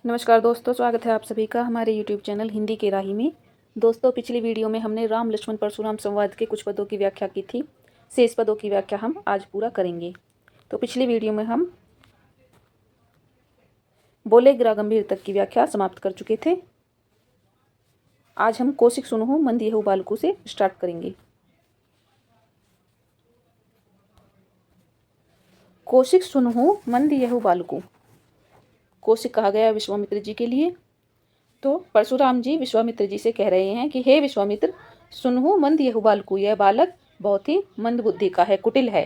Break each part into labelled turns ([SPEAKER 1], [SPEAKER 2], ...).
[SPEAKER 1] नमस्कार दोस्तों, स्वागत है आप सभी का हमारे YouTube चैनल हिंदी के राही में। दोस्तों, पिछली वीडियो में हमने राम लक्ष्मण परशुराम संवाद के कुछ पदों की व्याख्या की थी। शेष पदों की व्याख्या हम आज पूरा करेंगे। तो पिछली वीडियो में हम बोले ग्रा गंभीर तक की व्याख्या समाप्त कर चुके थे। आज हम कौशिक सुनहु मंद येहु बालकु से स्टार्ट करेंगे। कौशिक सुनहु मंद येहु बालकु। कौशिक कहा गया विश्वामित्र जी के लिए। तो परशुराम जी विश्वामित्र जी से कह रहे हैं कि हे विश्वामित्र, सुनहु मंद येहु बालकु, यह बालक बहुत ही मंद बुद्धि का है, कुटिल है।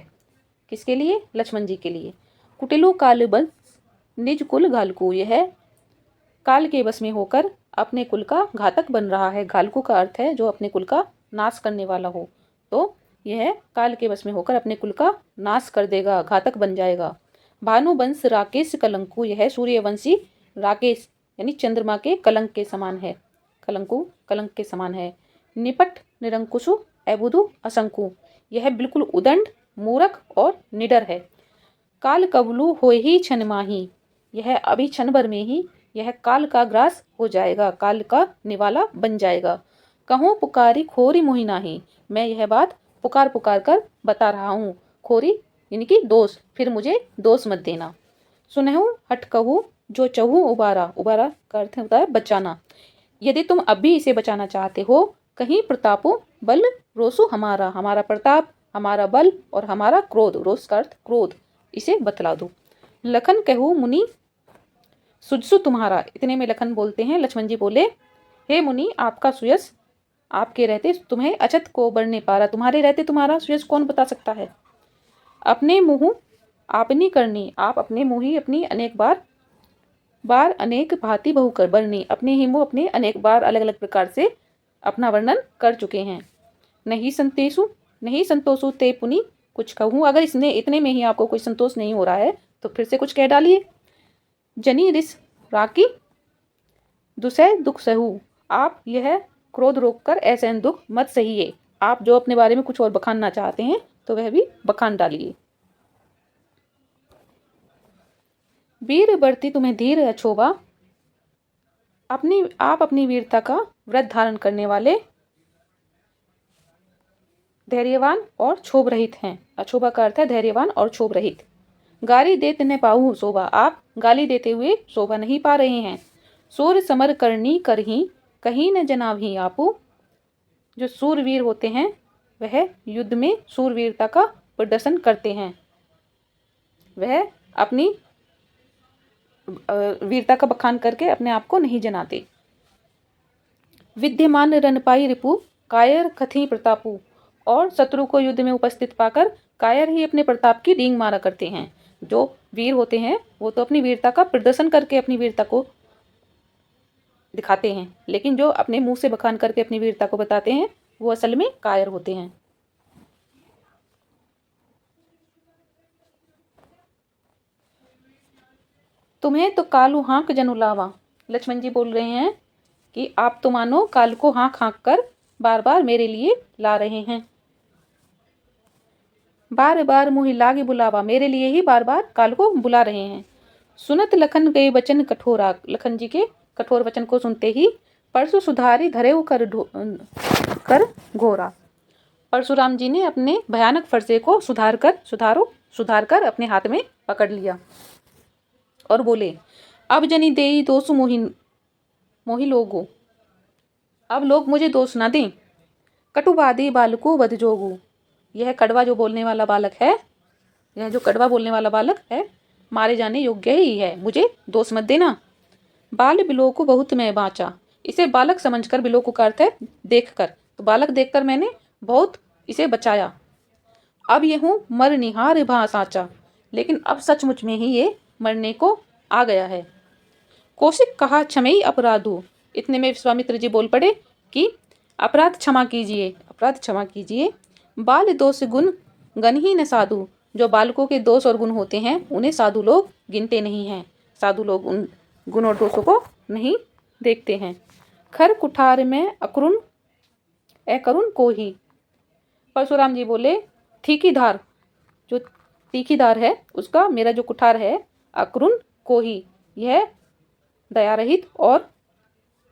[SPEAKER 1] किसके लिए? लक्ष्मण जी के लिए। कुटिलो काल बंस निज कुल घालकू, यह काल के बस में होकर अपने कुल का घातक बन रहा है। घालकू का अर्थ है जो अपने कुल का नाश करने वाला हो। तो यह काल के बस में होकर अपने कुल का नाश कर देगा, घातक बन जाएगा। भानुवंश राकेश कलंकु, यह सूर्यवंशी राकेश यानी चंद्रमा के कलंक के समान है। कलंक के समान है। निपट निरंकुशु अबुधु असंकु, यह बिल्कुल उदंड, मूर्ख और निडर है। काल कबलु हो ही क्षण माही, यह अभी क्षण भर में ही यह काल का ग्रास हो जाएगा, काल का निवाला बन जाएगा। कहूँ पुकारी खोरी मोहि नाही, मैं यह बात पुकार पुकार कर बता रहा हूँ। खोरी यानी कि दोष, फिर मुझे दोष मत देना। सुनहु हट कहू जो चहु उबारा, उबारा का अर्थ होता है बचाना। यदि तुम अब भी इसे बचाना चाहते हो, कहीं प्रतापो बल रोसु हमारा, हमारा प्रताप, हमारा बल और हमारा क्रोध, रोष का अर्थ क्रोध, इसे बतला दो। लखन कहू मुनि सुजसु तुम्हारा, इतने में लखन बोलते हैं, लक्ष्मण जी बोले, हे मुनि, आपका सुयस आपके रहते तुम्हें अचत को बढ़ने पारा, तुम्हारे रहते तुम्हारा सुयस कौन बता सकता है। अपने मुँह आपनी करनी, आप अपने मुँह ही अपनी अनेक बार अनेक भांति बहु कर बरनी, अपने ही मुँह अपने अनेक बार अलग अलग प्रकार से अपना वर्णन कर चुके हैं। नहीं संतोषु ते पुनि कुछ कहूँ, अगर इसने इतने में ही आपको कोई संतोष नहीं हो रहा है तो फिर से कुछ कह डालिए। जनी रिस राकी दुसह दुख सहू, आप यह क्रोध रोककर ऐसे दुख मत सहिए। आप जो अपने बारे में कुछ और बखानना चाहते हैं तो वह भी बखान डालिए। वीर बरती तुम्हें धीर अछोबा, आप अपनी वीरता का व्रत धारण करने वाले धैर्यवान और क्षोभ रहित हैं। अछोबा का अर्थ है धैर्यवान और क्षोभ रहित। गाली देते न पाहु शोभा, आप गाली देते हुए शोभा नहीं पा रहे हैं। सूर समर करनी करही कहीं न जनाभी आपू, जो सूरवीर होते हैं वह युद्ध में सूरवीरता का प्रदर्शन करते हैं, वह अपनी वीरता का बखान करके अपने आप को नहीं जनाते। विद्यमान रनपाई रिपु कायर कथी प्रतापु, और शत्रु को युद्ध में उपस्थित पाकर कायर ही अपने प्रताप की डींग मारा करते हैं। जो वीर होते हैं वो तो अपनी वीरता का प्रदर्शन करके अपनी वीरता को दिखाते हैं, लेकिन जो अपने मुंह से बखान करके अपनी वीरता को बताते हैं वो असल में कायर होते हैं। तुम्हें तो कालू हाँक जनु लावा, लक्ष्मण जी बोल रहे हैं कि आप तो मानो काल को हाँक हाँक कर बार बार मेरे लिए ला रहे हैं। बार बार मुहि लागे बुलावा, मेरे लिए ही बार बार काल को बुला रहे हैं। सुनत लखन गए वचन कठोरा, लखन जी के कठोर वचन को सुनते ही परशु सुधारी धरेऊ कर घोरा, परशुराम जी ने अपने भयानक फरसे को सुधार कर अपने हाथ में पकड़ लिया और बोले, अब जनी देई दोषु मोहि लोगो, अब लोग मुझे दोष ना दें। कटुवादी बालको वध जोगु, यह कड़वा जो बोलने वाला बालक है, यह जो कड़वा बोलने वाला बालक है मारे जाने योग्य ही है, मुझे दोष मत देना। बाल बिलोकु बहुत मैं बाँचा, इसे बालक समझकर, बिलोकु का अर्थ है देखकर, तो बालक देखकर मैंने बहुत इसे बचाया। अब यह हूँ मर निहार भा साचा, लेकिन अब सचमुच में ही ये मरने को आ गया है। कौशिक कहा क्षमई अपराधु, इतने में विश्वामित्र जी बोल पड़े कि अपराध क्षमा कीजिए। बाल दोष गुण गण ही न साधु, जो बालकों के दोष और गुण होते हैं उन्हें साधु लोग गिनते नहीं हैं, साधु लोग उन गुण और दोषों को नहीं देखते हैं। खर कुठार में अकरुण को ही, परशुराम जी बोले, तीखी धार है उसका मेरा जो कुठार है, अकरुण को ही, यह दया रहित और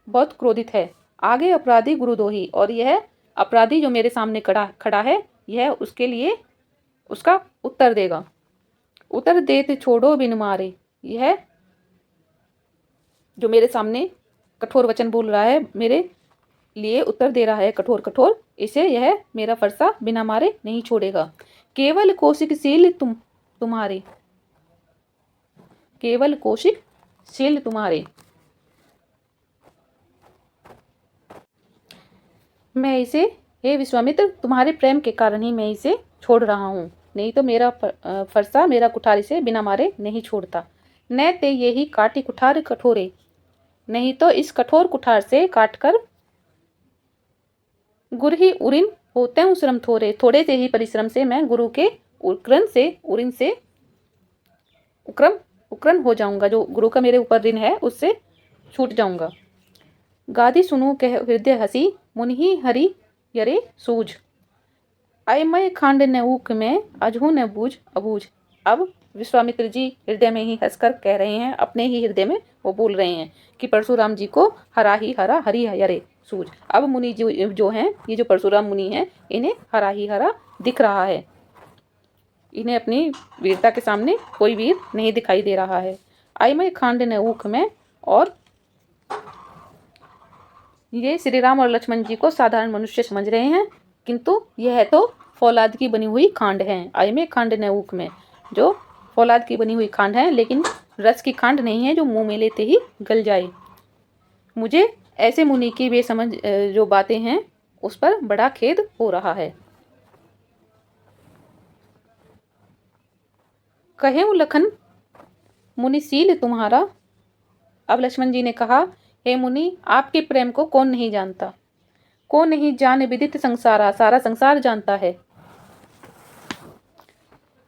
[SPEAKER 1] बहुत क्रोधित है। आगे अपराधी गुरुद्रोही, और यह अपराधी जो मेरे सामने खड़ा है, यह उसके लिए उसका उत्तर देगा। उत्तर देते छोड़ो बिन मारे, यह जो मेरे सामने कठोर वचन बोल रहा है, मेरे लिए उत्तर दे रहा है कठोर कठोर, इसे यह मेरा फरसा बिना मारे नहीं छोड़ेगा। केवल कौशिकशील तुम्हारे, केवल कौशिकशील तुम्हारे, मैं इसे, हे विश्वामित्र, तुम्हारे प्रेम के कारण ही मैं इसे छोड़ रहा हूँ, नहीं तो मेरा फरसा, मेरा कुठार इसे बिना मारे नहीं छोड़ता। न ते यही काटी कुठार कठोरे, नहीं तो इस कठोर कुठार से काटकर गुर ही उरिन होते हैं श्रम थोड़े, थोड़े से ही परिश्रम से मैं गुरु के उरिन से उक्रन हो जाऊंगा, जो गुरु का मेरे ऊपर ऋण है उससे छूट जाऊंगा। गादी सुनो कह हृदय हसी, मुनि हरि यरे सूझ, अयमय खांड न ऊख में अजहू न बूझ अबूझ। अब विश्वामित्र जी हृदय में ही हंसकर कह रहे हैं, अपने ही हृदय में वो बोल रहे हैं कि परशुराम जी को हरा ही हरा हरि यरे सूझ। अब मुनि जी जो हैं, ये जो परशुराम मुनि हैं, इन्हें हरा ही हरा दिख रहा है, इन्हें अपनी वीरता के सामने कोई वीर नहीं दिखाई दे रहा है। अयमय खांड न ऊख में, और ये श्री राम और लक्ष्मण जी को साधारण मनुष्य समझ रहे हैं, किंतु यह तो फौलाद की बनी हुई खांड है। अयमय खांड न ऊख में, जो फौलाद की बनी हुई खांड है, लेकिन रस की खांड नहीं है जो मुंह में लेते ही गल जाए। मुझे ऐसे मुनि की बेसमझ जो बातें हैं उस पर बड़ा खेद हो रहा है। कहें लखन मुनिशील तुम्हारा, अब लक्ष्मण जी ने कहा, हे मुनि, आपके प्रेम को कौन नहीं जानता, कौन नहीं जान विदित संसारा, सारा संसार जानता है।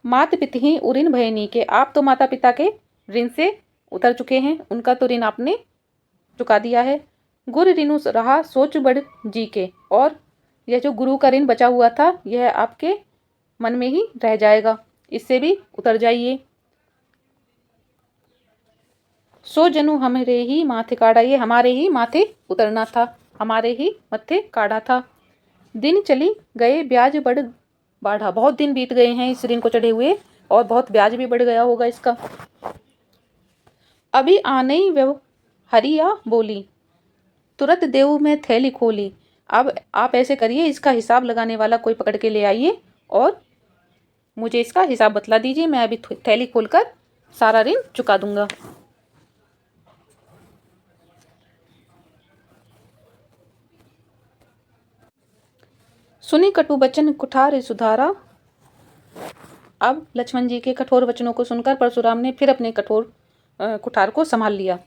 [SPEAKER 1] मात पिता ही उरिन भयनी के, आप तो माता पिता के ऋण से उतर चुके हैं, उनका तो ऋण आपने चुका दिया है। गुर ऋणु रहा सोच बड़ जी के, और यह जो गुरु का ऋण बचा हुआ था, यह आपके मन में ही रह जाएगा, इससे भी उतर जाइए। सो जनु हमारे ही माथे काढ़ा, ये हमारे ही माथे उतरना था, हमारे ही मत्थे काढ़ा था। दिन चली गए ब्याज बढ़ा, बहुत दिन बीत गए हैं इस ऋण को चढ़े हुए, और बहुत ब्याज भी बढ़ गया होगा इसका। अभी आने व्यव हरिया बोली, तुरंत देव में थैली खोली। अब आप ऐसे करिए, इसका हिसाब लगाने वाला कोई पकड़ के ले आइए और मुझे इसका हिसाब बतला दीजिए, मैं अभी थैली खोलकर सारा ऋण चुका दूंगा। सुनी कटु बचन कुठार सुधारा, अब लक्ष्मण जी के कठोर वचनों को सुनकर परशुराम ने फिर अपने कठोर कुठार को संभाल लिया।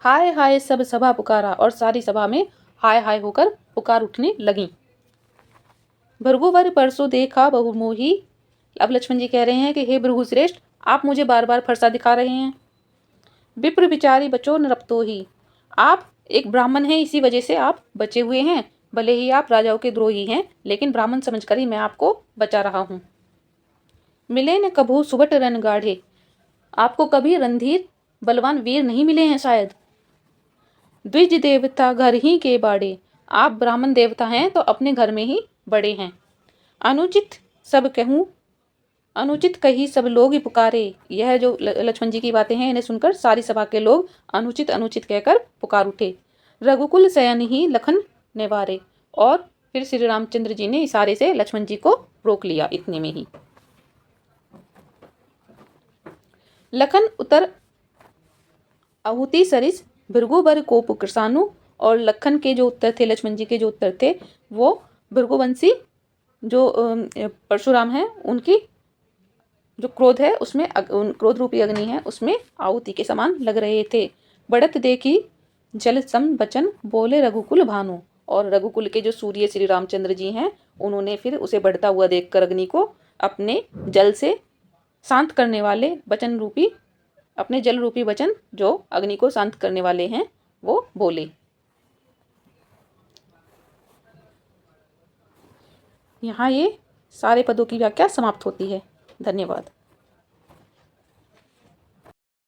[SPEAKER 1] हाय हाय सब सभा पुकारा, और सारी सभा में हाय हाय होकर पुकार उठने लगी। भृगुवर परसु देखा बहुमोही, अब लक्ष्मण जी कह रहे हैं कि हे भृगु श्रेष्ठ, आप मुझे बार बार फरसा दिखा रहे हैं। विप्र विचारी बचो नृपतो ही, आप एक ब्राह्मण हैं, इसी वजह से आप बचे हुए हैं, भले ही आप राजाओं के द्रोही हैं, लेकिन ब्राह्मण समझकर ही मैं आपको बचा रहा हूँ। मिले न कभू सुबट रन गाढ़े, आपको कभी रणधीर बलवान वीर नहीं मिले हैं शायद। द्विज देवता घर ही के बाड़े, आप ब्राह्मण देवता हैं तो अपने घर में ही बड़े हैं। अनुचित सब कहूँ, अनुचित कही सब लोग ही पुकारे, यह जो लक्ष्मण जी की बातें हैं, इन्हें सुनकर सारी सभा के लोग अनुचित अनुचित कहकर पुकार उठे। रघुकुल शयन ही लखन नेवारे, और फिर श्री रामचंद्र जी ने इशारे से लक्ष्मण जी को रोक लिया इतने में ही। लखन उतर आहुति सरिस भृगुबर कोप कृसानु, और लखन के जो उत्तर थे, लक्ष्मण जी के जो उत्तर थे, वो भृगुवंशी जो परशुराम हैं, उनकी जो क्रोध है उसमें क्रोध रूपी अग्नि है, उसमें आहुति के समान लग रहे थे। बढ़त देखी जल सम बचन बोले रघुकुल भानु, और रघुकुल के जो सूर्य श्री रामचंद्र जी हैं, उन्होंने फिर उसे बढ़ता हुआ देखकर अग्नि को अपने जल से शांत करने वाले वचन रूपी, अपने जल रूपी वचन जो अग्नि को शांत करने वाले हैं, वो बोले। यहाँ ये सारे पदों की व्याख्या समाप्त होती है। धन्यवाद।